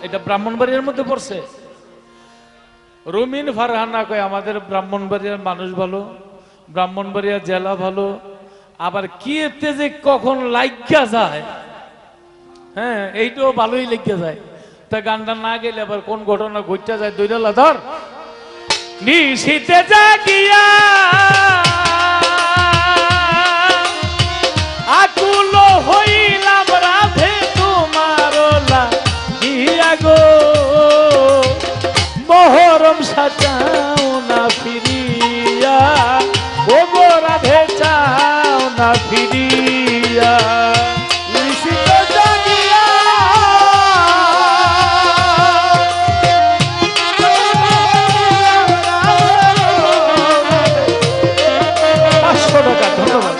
এটা ব্রাহ্মণবাড়িয়ার মধ্যে পড়ছে। রুমিন ফারহানা কয় আমাদের ব্রাহ্মণবাড়িয়ার মানুষ ভালো, ব্রাহ্মণবাড়িয়া জেলা ভালো, আবার কি এতে যে কখন লাগিয়া যায়, হ্যাঁ এইটাও ভালোই লেগে যায়। তা গানটা না গেলে আবার কোন ঘটনা ঘটতে যায় দৈরালা ধর নিশীতে জাগিয়া আকুল হইলাম রাধে তোমার লাগিয়া গো, মহরম সাজাও না ফিরিয়া, ও গো রাধে চাও না ফিরিয়া। নিশীতে জাগিয়া ধন্যবাদ।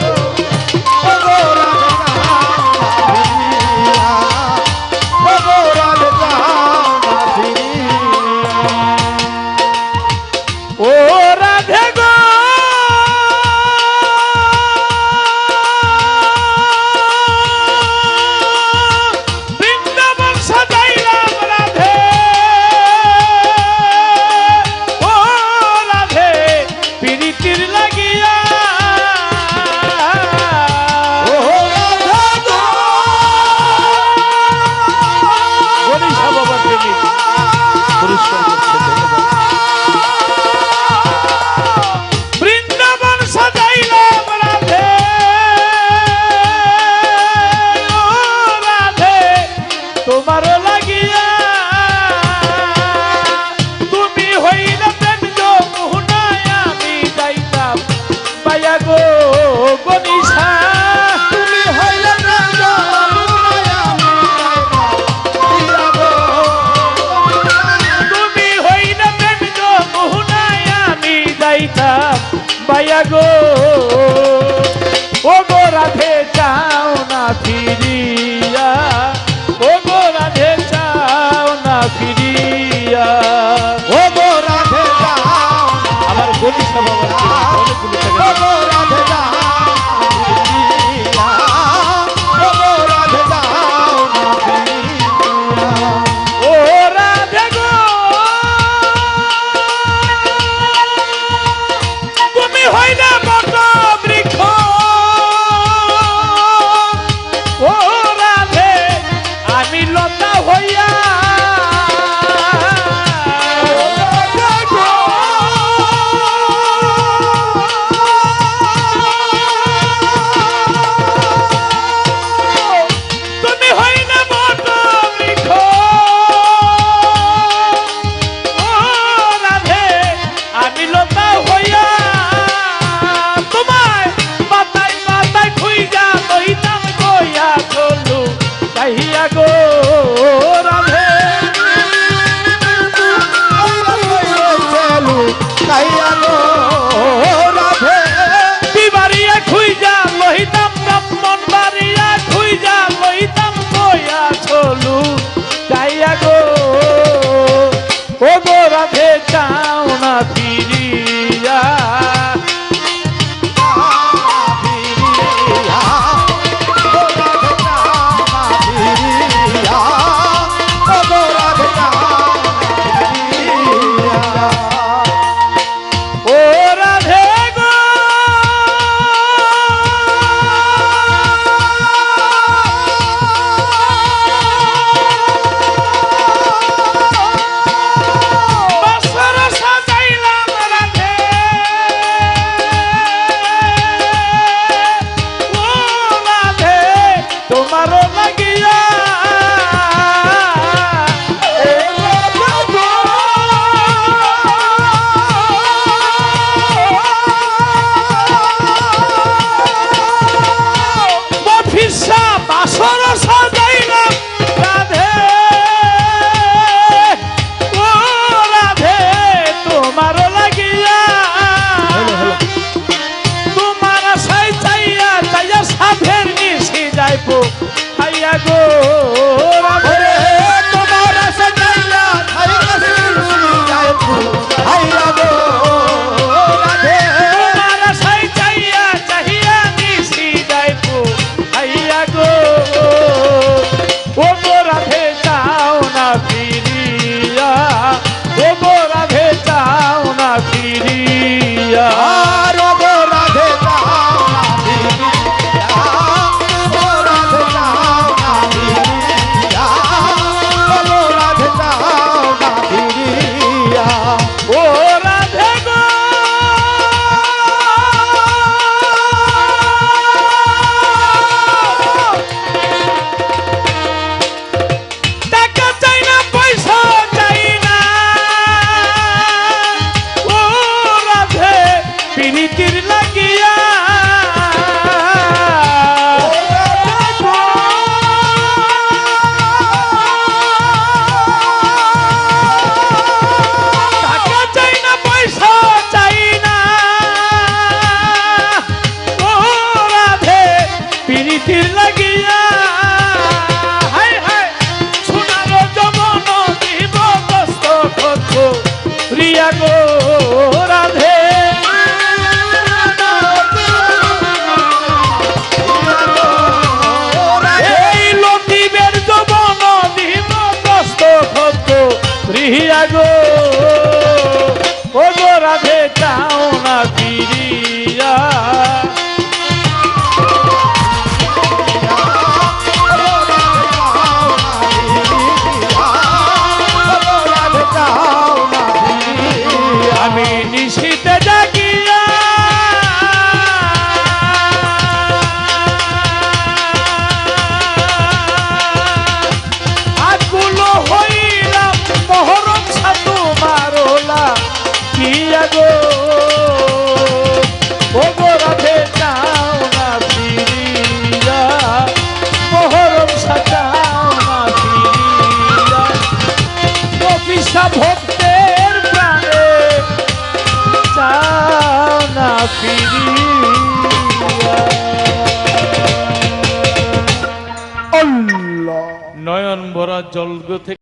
ও রাধে গো বৃন্দাবন সাজাইলাম রাধে, ও রাধে প্রীতির লাগিয়া, বৃন্দাবন সাজাইলাম রাধে, ও রাধে তোমার লাগিয়া, তুমি হইলে প্রেম যমুনায় আমি যাইতাম পাইয়া গো গনিশা, তুমি হইলে প্রেম যমুনায় আমি যাইতাম পাইয়া গো, তুমি হইলে প্রেম যমুনায় আমি যাইতাম পাইয়া গো, ও গো রাধে চাও না ফিরিয়া, ও গো রাধে চাও না ফিরিয়া, ও গো রাধে চাও। আমার গনিশা বাবা অনেকগুলো ও গো রাধে চাও ফিরিয়া, ও গো রাধে চাও না ফিরিয়া, ও রাধে গো তুমি হইলে বট বৃক্ষ, ও রাধে আমি লতা হইয়া, তুমি হইলে বট বৃক্ষ, ও রাধে আমি লতা হইয়া, তোমায় পাতায় পাতায় খুইজা লইতাম গইয়া চলু কাহিয়া গো রাধে, চলু কাহিয়া গো রাধে, বিবারিয়া খুইজা লইতাম ব্রাহ্মণ বাড়িয়া খুইজা লইতাম গইয়া চলু কাহিয়া গো, ও গো রাধে চাও না ফিরিয়া, ও রাধে গো ফিরিয়া গো ও গো রাধে চাও না ফিরিয়া আমি নিশীতে জাগিয়া আকুল হইলাম মহরম সাধু মারলা কিয়া গো ও গো রাধে চাও না ফিরিয়া মহরম সাজাও না ফিরিয়া কপিসা ভক্তের প্রাণে চাও না ফিরিয়া আল্লাহ নয়ন ভরা জল থেকে